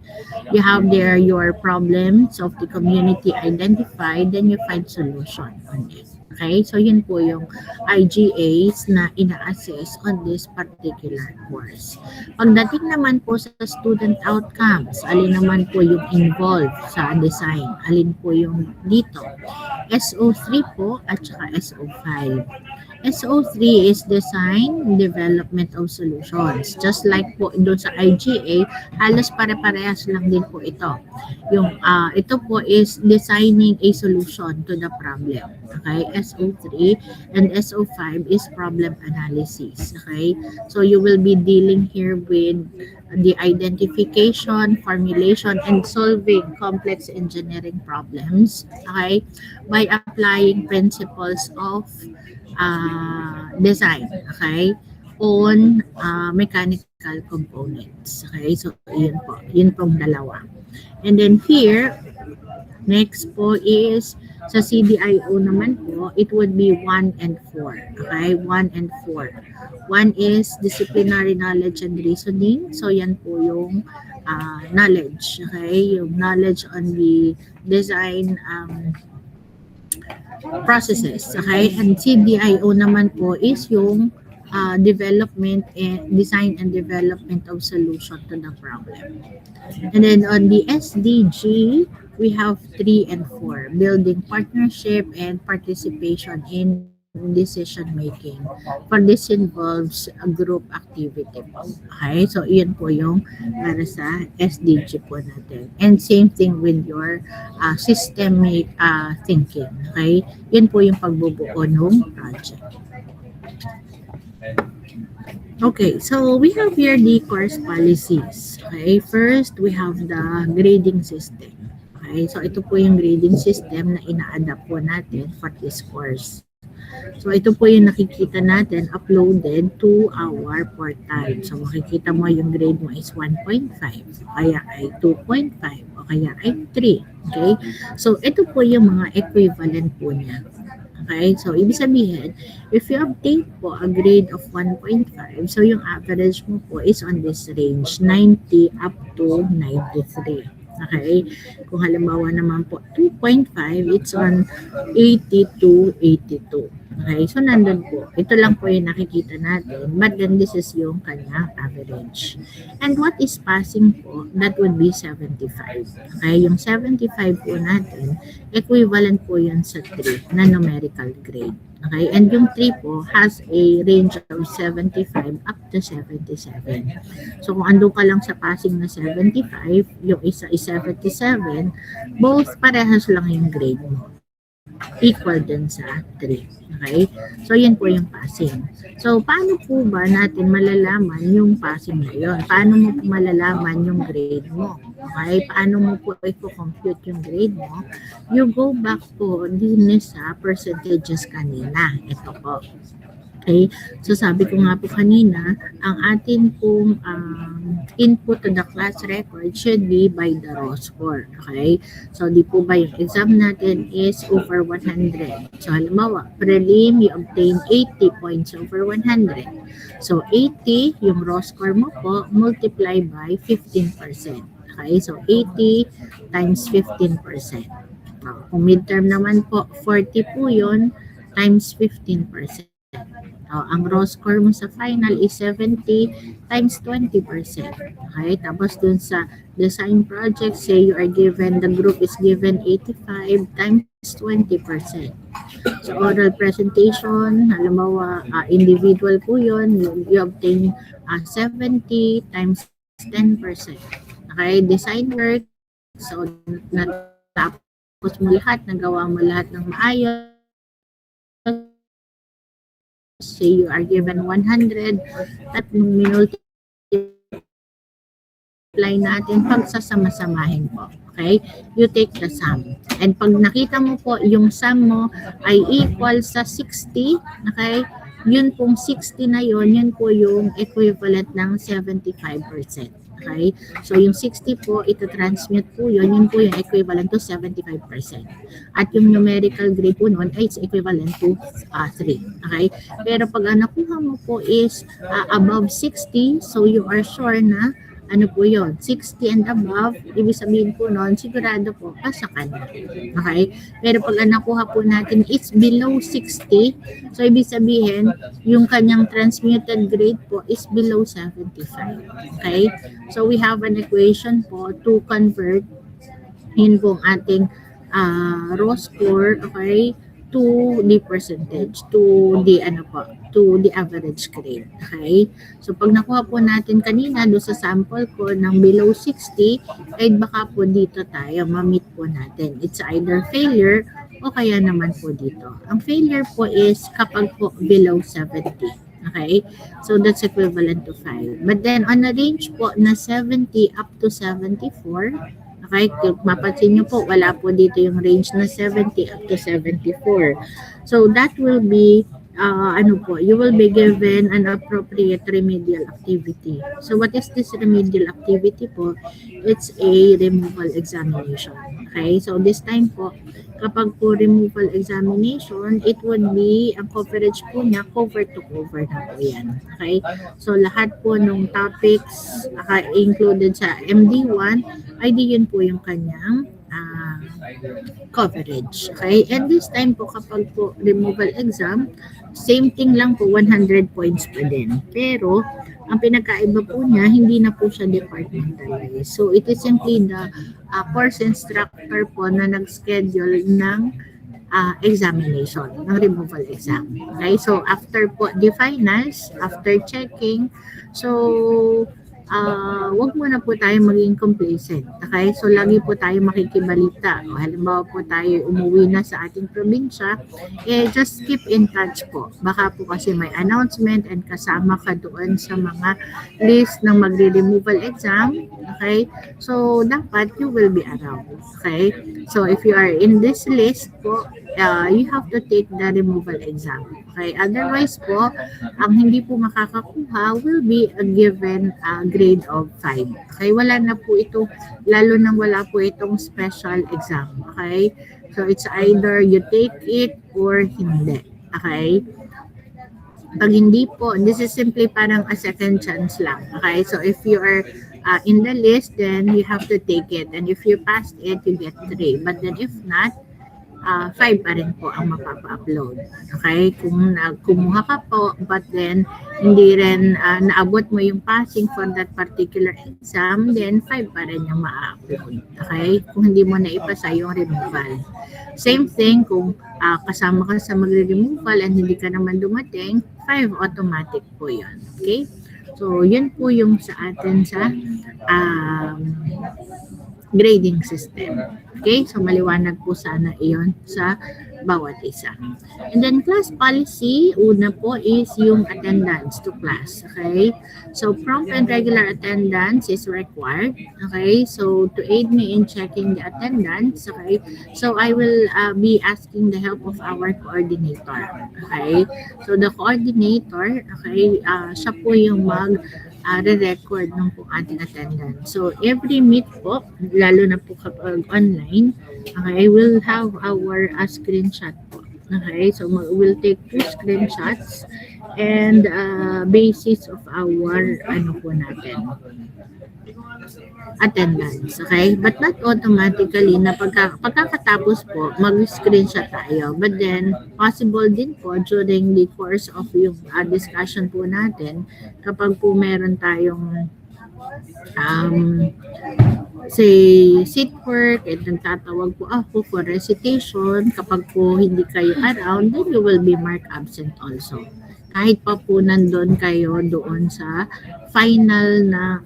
You have there your problems of the community identified, then you find solution on it. Okay, so yun po yung IGAs na ina-assess on this particular course. Pagdating naman po sa student outcomes, alin naman po yung involved sa design, alin po yung dito, SO3 po at saka SO5. SO3 is design development of solutions. Just like po doon sa IGA, halos pare-parehas lang din po ito. Yung ito po is designing a solution to the problem. Okay, SO3 and SO5 is problem analysis. Okay, so you will be dealing here with the identification, formulation, and solving complex engineering problems. Okay, by applying principles of design, okay, on mechanical components. Okay, so yun pong dalawa. And then here, next po is sa CDIO naman po, it would be 1 and 4. Okay, 1 and 4. 1 is disciplinary knowledge and reasoning. So yan po yung knowledge. Okay, yung knowledge on the design processes. Okay, and CDIO naman po is yung development and design and development of solution to the problem. And then on the SDG, we have 3 and 4, building partnership and participation in decision making. For this involves a group activity. Okay, so iyan po yung para sa SDG po natin. And same thing with your systemic thinking. Okay, yan po yung pagbubuo ng project. Okay, so we have here the course policies. Okay, first we have the grading system. Okay, so ito po yung grading system na ina-adapt po natin for this course. So ito po yung nakikita natin uploaded to our portal. So makikita mo yung grade mo is 1.5, kaya ay 2.5, o kaya ay 3. Okay, so ito po yung mga equivalent po niya. Okay, so ibig sabihin, if you obtain po a grade of 1.5, so yung average mo po is on this range, 90 up to 93. Okay, kung halimbawa naman po 2.5, it's on 80 to 82. Okay, so nandun po. Ito lang po yung nakikita natin, but then this is yung kanyang average. And what is passing po, that would be 75. Okay, yung 75 po natin, equivalent po yun sa 3 na numerical grade. Okay, and yung 3 po has a range of 75 up to 77. So kung ando ka lang sa passing na 75, yung isa is 77, both parehas lang yung grade mo. Equal din sa 3. Okay? So, yan po yung passing. So, paano po ba natin malalaman yung passing na yun? Paano mo po malalaman yung grade mo? Okay? Paano mo po i-compute yung grade mo? You go back po din sa percentages kanina. Ito po. Okay? So, sabi ko nga po kanina, ang atin pong input to the class record should be by the raw score. Okay? So, di po ba yung exam natin is over 100. So, halimbawa, prelim, you obtain 80 points over 100. So, 80, yung raw score mo po, multiply by 15%. Okay? So, 80 times 15%. Kung midterm naman po, 40 po yun, times 15%. Ang raw score mo sa final is 70 times 20%. Okay? Tapos dun sa design project, say you are given, the group is given 85 times 20%. So oral presentation, halimbawa, individual po yun, you obtain 70 times 10%. Okay? Design work, so natapos mo lahat, nagawa mo lahat ng maayos, say you are given 100 at minultiply natin pagsasama-samahin po. Okay? You take the sum. And pag nakita mo po yung sum mo ay equal sa 60, okay? Yun pong 60 na yun po yung equivalent ng 75%. Okay? So, yung 60 po, ito transmute po yun po yung equivalent to 75%. At yung numerical grade po nun ay equivalent to 3. Okay? Pero pag nakuha mo po is above 60, so you are sure na ano po yun, 60 and above, ibig sabihin po nun, sigurado po, pasa ka na. Okay? Pero pag nakuha po natin, it's below 60, so ibig sabihin, yung kanyang transmuted grade po is below 75. Okay? So we have an equation po to convert yun pong ating raw score, okay, to the percentage, to the average grade. Okay? So pag nakuha po natin kanina do sa sample ko ng below 60, ay baka po dito tayo ma-meet po natin. It's either failure o kaya naman po dito. Ang failure po is kapag po below 70. Okay? So that's equivalent to 5. But then on a range po na 70 up to 74, okay, kung mapansin nyo po, wala po dito yung range na 70 up to 74. So that will be, you will be given an appropriate remedial activity. So what is this remedial activity po? It's a removal examination. Okay, so this time po, kapag po removal examination, it would be, ang coverage po niya, cover to cover na po yan. Okay, so lahat po nung topics included sa MD1, ay di yun po yung kanyang coverage. Okay, and this time po kapag po removal exam, same thing lang po, 100 points pa din. Pero, ang pinagkaiba po niya, hindi na po siya departmentalized. So, it is simply the course instructor po na nag-schedule ng examination, ng removal exam. Okay, so after po the finals, after checking, so, wag muna po tayo maging complacent. Okay? So, lagi po tayo makikibalita. O, halimbawa po tayo umuwi na sa ating probinsya, just keep in touch po. Baka po kasi may announcement and kasama ka doon sa mga list ng magre-removal exam. Okay? So, dapat you will be around. Okay? So, if you are in this list po, you have to take the removal exam. Okay? Otherwise po, ang hindi po makakakuha will be given grade of 5. Okay? Wala na po ito, lalo nang wala po itong special exam. Okay? So, it's either you take it or hindi. Okay? Pag hindi po, this is simply parang a second chance lang. Okay? So, if you are in the list, then you have to take it. And if you passed it, you get 3. But then if not, 5 pa rin po ang mapapa-upload. Okay? Kung kumuha ka po, but then hindi rin naabot mo yung passing for that particular exam, then 5 pa rin yung ma-upload. Okay? Kung hindi mo naipasa yung removal. Same thing kung kasama ka sa magre-removal and hindi ka naman dumating, 5 automatic po yun. Okay? So, yun po yung sa atin sa grading system. Okay? So, maliwanag po sana iyon sa bawat isa. And then, class policy, una po is yung attendance to class. Okay? So, prompt and regular attendance is required. Okay? So, to aid me in checking the attendance, okay? So, I will be asking the help of our coordinator. Okay? So, the coordinator, okay, siya po yung re-record ng po ating attendance. So, every meet po, lalo na po kapag online, okay, we'll have our screenshot po. Okay, so we'll take 2 screenshots and basis of our attendance. Okay, but not automatically na pagkakatapos po mag-screenshot tayo, but then possible din po during the course of yung discussion po natin kapag po meron tayong say seat work and nagtatawag po ako for recitation, kapag po hindi kayo around, then you will be marked absent also. Kahit pa po nandun kayo doon sa final na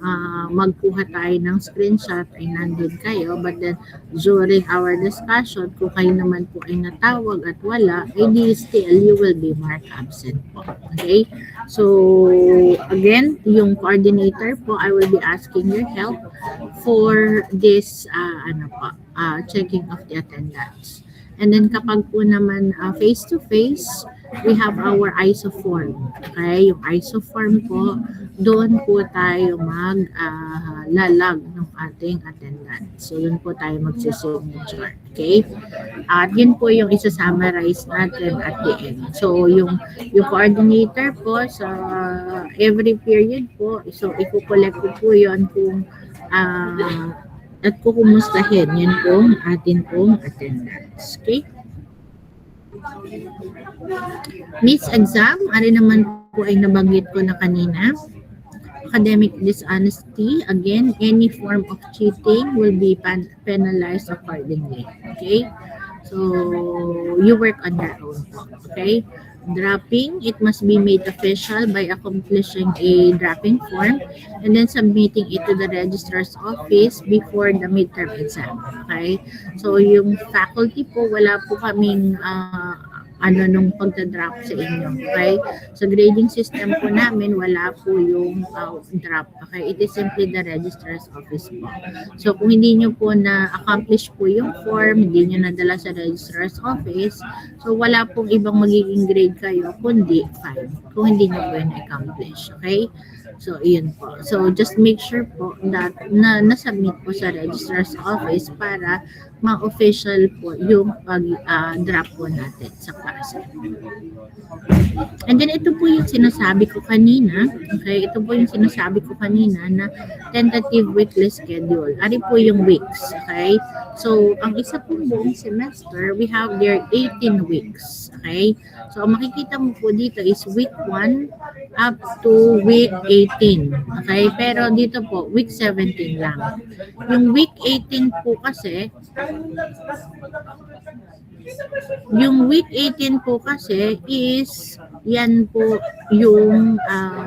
magkuha tayo ng screenshot ay nandun kayo, but then during our discussion, kung kayo naman po ay natawag at wala, ay still you will be marked absent po. Okay? So, again, yung coordinator po, I will be asking your help for this checking of the attendance. And then kapag po naman face-to-face, we have our ISO form. Okay? Yung ISO form po, doon po tayo lalag ng ating attendance. So, yun po tayo magsisignature. Okay? At yun po yung isa-summarize natin at the end. So, yung coordinator po sa every period po, so, i-collect ko po yun kung at kukumustahin. Yun pong atin pong attendance. Okay? Miss exam, ano naman po ay nabanggit ko na kanina. Academic dishonesty, again, any form of cheating will be penalized accordingly. Okay? So, you work on your own. Okay? Dropping, it must be made official by accomplishing a dropping form and then submitting it to the registrar's office before the midterm exam. Okay? So, yung faculty po, wala po kaming nung pagda-drop sa inyo. Okay? Sa grading system po namin, wala po yung drop. Okay? It is simply the registrar's office po. So, kung hindi nyo po na-accomplish po yung form, hindi nyo nadala sa registrar's office, so wala pong ibang magiging grade kayo, kundi 5. Kung hindi nyo po yung accomplish. Okay? So, iyon po. So, just make sure po that na-submit po sa registrar's office para ma-official po yung pag-drop po natin sa klase. And then, ito po yung sinasabi ko kanina. Okay? Ito po yung sinasabi ko kanina na tentative weekly schedule. Ari po yung weeks. Okay? So, ang isa pong buong semester, we have there 18 weeks. Okay? So, ang makikita mo po dito is week 1 up to week 18. Okay? Pero dito po, week 17 lang. Yung week 18 po kasi, is yan po yung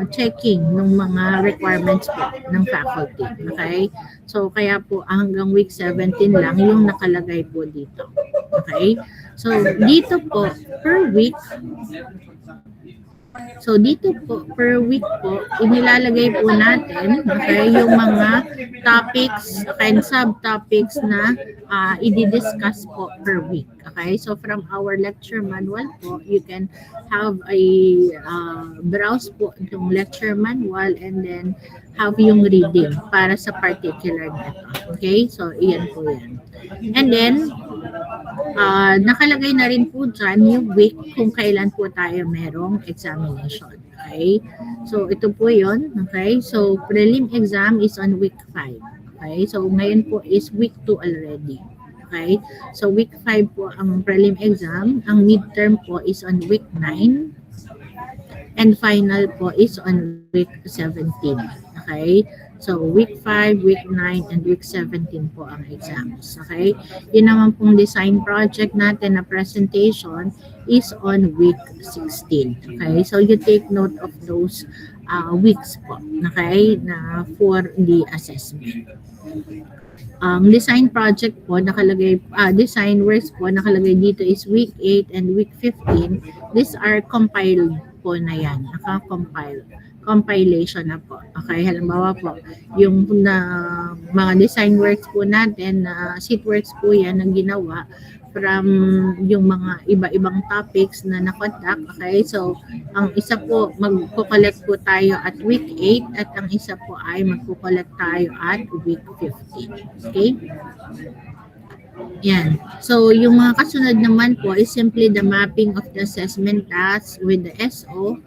checking ng mga requirements po ng faculty. Okay? So, kaya po hanggang week 17 lang yung nakalagay po dito. Okay? So, dito po, per week, per week po, inilalagay po natin, okay, yung mga topics and subtopics na i-discuss po per week. Okay, so from our lecture manual po, you can have a browse po yung lecture manual and then have yung reading para sa particular na ito. Okay, so iyan po yan. And then, nakalagay na rin po dyan yung week kung kailan po tayo merong examination. Okay? So, ito po yun. Okay? So, prelim exam is on week 5. Okay? So, ngayon po is week 2 already. Okay? So, week 5 po ang prelim exam. Ang midterm po is on week 9. And final po is on week 17. Okay? So, week 5, week 9, and week 17 po ang exams. Okay? Yun naman pong design project natin na presentation is on week 16. Okay? So, you take note of those weeks po, okay, na for the assessment. Ang design project po nakalagay, design works po nakalagay dito is week 8 and week 15. These are compiled po na yan, compilation na po. Okay, halimbawa po, yung mga design works po natin, sheet works po yan ang ginawa from yung mga iba-ibang topics na nakondak. Okay, so ang isa po magko-collect po tayo at week 8 at ang isa po ay magko-collect tayo at week 15. Okay? Yan. So yung mga kasunod naman po is simply the mapping of the assessment tasks with the SO,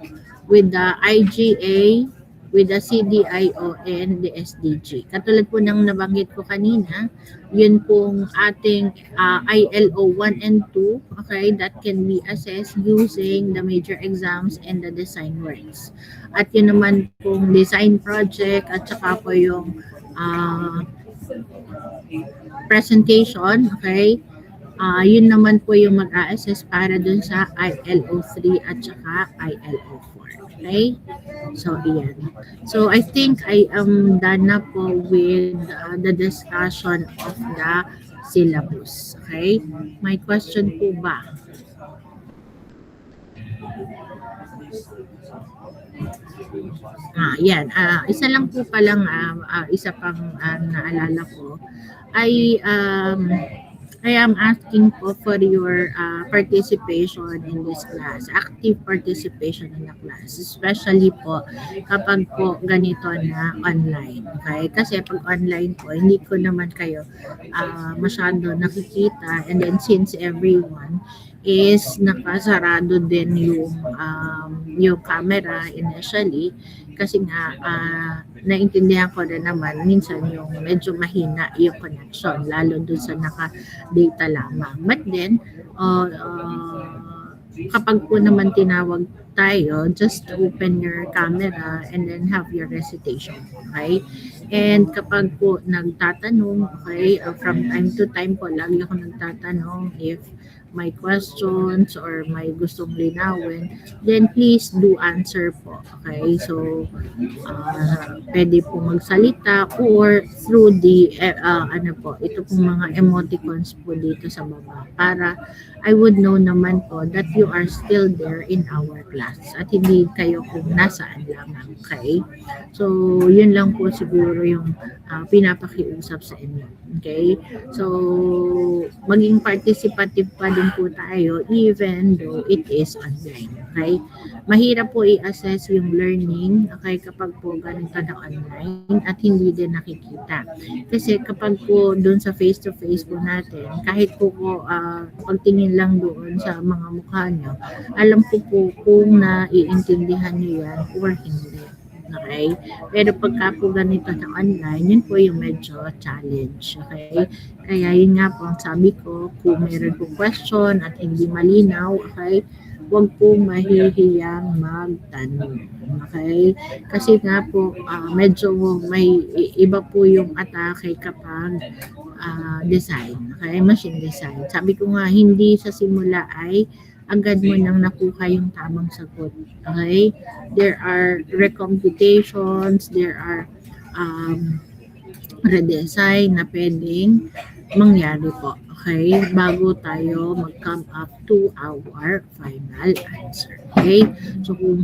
with the IGA, with the CDIO and the SDG. Katulad po ng nabanggit ko kanina, yun pong ating ILO 1 and 2, okay, that can be assessed using the major exams and the design works. At yun naman pong design project at saka po yung presentation, okay, yun naman po yung mag-a-assess para dun sa ILO 3 at saka ILO 4. Okay? So, iyan. So, I think I am done na po with the discussion of the syllabus. Okay? May question po ba? Yan. Isa lang po palang, isa pang naalala ko ay I am asking po for your participation in this class, active participation in the class, especially po kapag po ganito na online. Okay? Kasi pag online po, hindi ko naman kayo masyado nakikita, and then since everyone is nakasarado din yung camera initially, kasi nga naintindihan ko na naman minsan yung medyo mahina yung connection lalo dun sa naka-data lamang. But then kapag po naman tinawag tayo, just open your camera and then have your recitation. Okay? And kapag po nagtatanong, okay, from time to time po lagi ako nagtatanong if may questions or may gustong linawin, then please do answer po. Okay? So, pwede po magsalita or through the, ito pong mga emoticons po dito sa baba para I would know naman po that you are still there in our class at hindi kayo kung nasaan lamang. Okay? So, yun lang po siguro yung pinapakiusap sa inyo. Okay? So, maging participative pa din po tayo even though it is online. Okay? Mahirap po i-assess yung learning, okay, kapag po ganito na online at hindi din nakikita. Kasi kapag po doon sa face-to-face po natin, kahit po pagtingin lang doon sa mga mukha nyo, alam ko po kung naiintindihan nyo yan or hindi. Okay? Pero pagka po ganito na online, yun po yung medyo challenge. Okay? Kaya yun nga po ang sabi ko, kung meron po question at hindi malinaw, okay, huwag po mahihiyang magtanong. Okay? Kasi nga po, medyo may iba po yung atake kapag design. Okay? Machine design. Sabi ko nga, hindi sa simula ay agad mo nang nakuha yung tamang sagot. Okay? There are recomputations, there are redesign na pwedeng mangyari po. Okay? Bago tayo mag-come up to our final answer. Okay? So, kung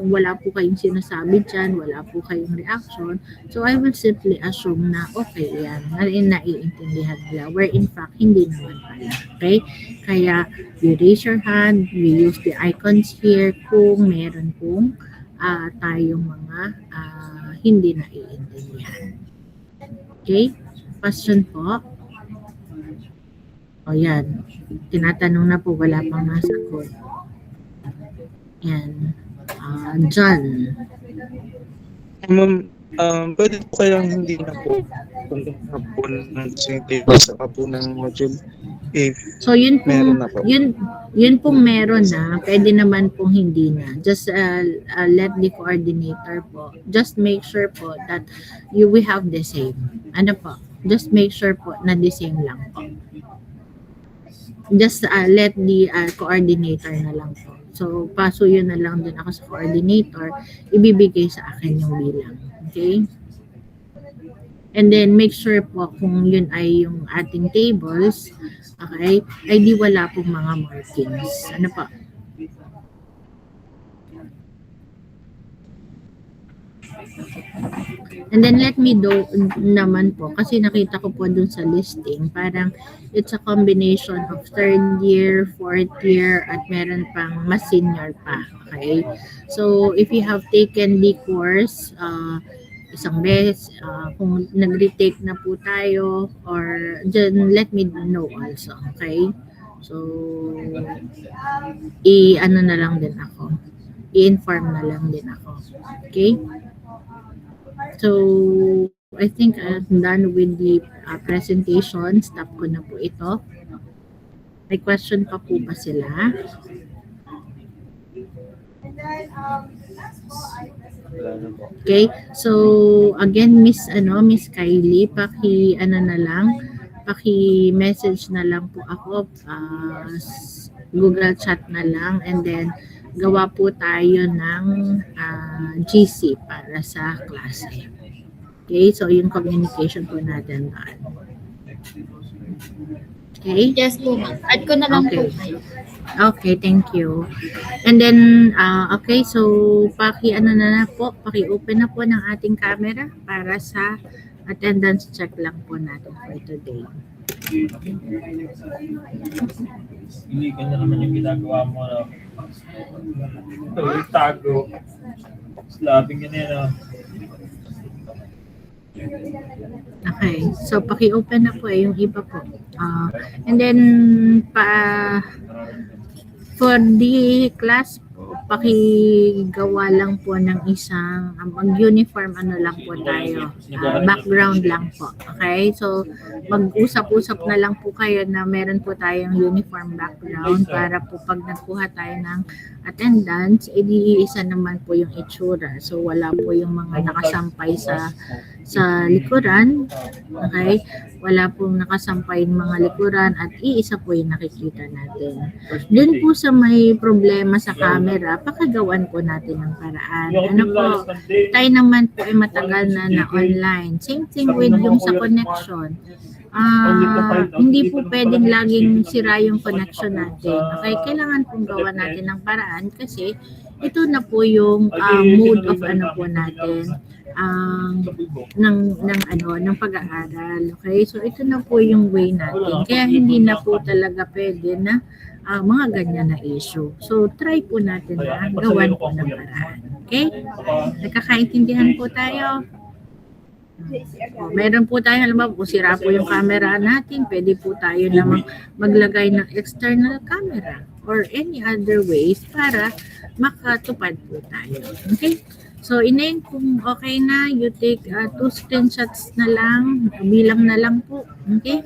wala po kayong sinasabi dyan, wala po kayong reaction, so I will simply assume na okay yan, naiintindihan nila, where in fact, hindi naman pala. Okay? Kaya, you raise your hand, we use the icons here kung meron pong tayong mga hindi naiintindihan. Okay? Question po? O yan. Tinatanong na po, wala pang nasagot. Yan. John. Ma'am, pwede po kayang hindi na po kung po ng same table sa po ng module if so yun pong, meron na po. Yun pong meron na, pwede naman pong hindi na. Just let the coordinator po. Just make sure po that we have the same. Ano po? Just make sure po na the same lang po. Just let the coordinator na lang po. So, pasuyo na lang din ako sa coordinator, ibibigay sa akin yung bilang. Okay? And then, make sure po kung yun ay yung ating tables, okay, ay di wala pong mga markings. Ano pa? And then let me do naman po, kasi nakita ko po dun sa listing, parang it's a combination of third year, fourth year, at meron pang mas senior pa. Okay? So, if you have taken the course, isang beses, kung nag-retake na po tayo, or then let me know also. Okay? So, i-ano na lang din ako. I-inform na lang din ako. Okay? So, I think I'm done with the presentation. Stop ko na po ito. May question pa po ba sila? Okay. So, again, Miss Kylie, paki-message na lang po ako, Google chat na lang, and then gawa po tayo ng GC para sa klase. Okay, so yung communication po natin doon. Okay? Yes po, ma'am. Add ko na lang Okay. po kayo. Okay, thank you. And then, okay, so paki-open na po ng ating camera para sa attendance check lang po natin for today. Hindi ganyan naman yung ginagawa mo na tago. Slabing yun yan. Okay, so paki-open na po yung iba po. And then, for the class po, pakigawa lang po ng isang mag-uniform lang po tayo. Background lang po. Okay? So, mag-usap-usap na lang po kayo na meron po tayong uniform background para po pag nagkuha tayo ng attendance, iisa naman po yung itsura. So, wala po yung mga nakasampay sa likuran. Okay? Wala pong nakasampay ng mga likuran at iisa po yung nakikita natin. Doon po sa may problema sa camera, pakagawan po natin ng paraan. Ano po, tayo naman po ay matagal na online. Same thing with yung sa connection. Hindi po pwedeng laging sira yung connection natin. Okay, kailangan pong gawa natin ng paraan kasi ito na po yung mode of po natin ng pag-aaral. Okay? So ito na po yung way natin. Kaya hindi na po talaga pwede na mga ganyan na issue. So try po natin na gawan po ng paraan. Okay? Nagkakaintindihan po tayo. Meron po tayo, alam mo, kung sira po yung camera natin, pwede po tayo namang maglagay ng external camera or any other ways para makatupad po tayo. Okay? So, inayin kung okay na, you take 2 screenshots na lang, bilang na lang po. Okay?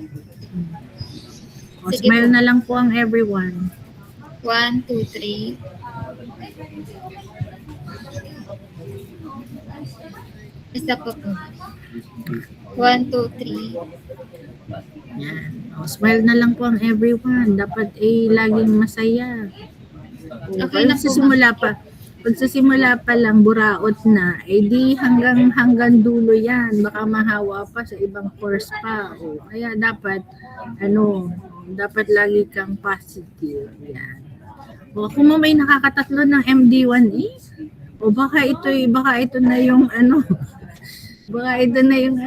O, Sige smile po. na lang po ang everyone. 1, 2, 3. Isa po po. 1, 2, 3. Yan. O, smile na lang po ang everyone. Dapat laging masaya. O, Okay na po, pagsasimula pa lang buraot na, di hanggang dulo yan. Baka mahawa pa sa ibang course pa. O, kaya dapat lagi kang positive. Yan. O, kung may nakakatatlo ng MD1E, o baka ito na yung baka ito na yung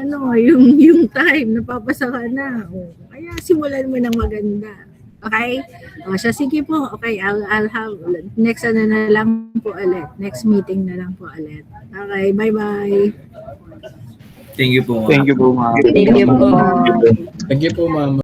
time napapasa ka na. O, kaya simulan mo ng maganda. Okay? O, siya, sige po. Okay, I'll have next na lang po ulit. Next meeting na lang po ulit. Okay, bye-bye. Thank you po. Thank you po, ma'am. Thank you po. Thank you po, ma'am.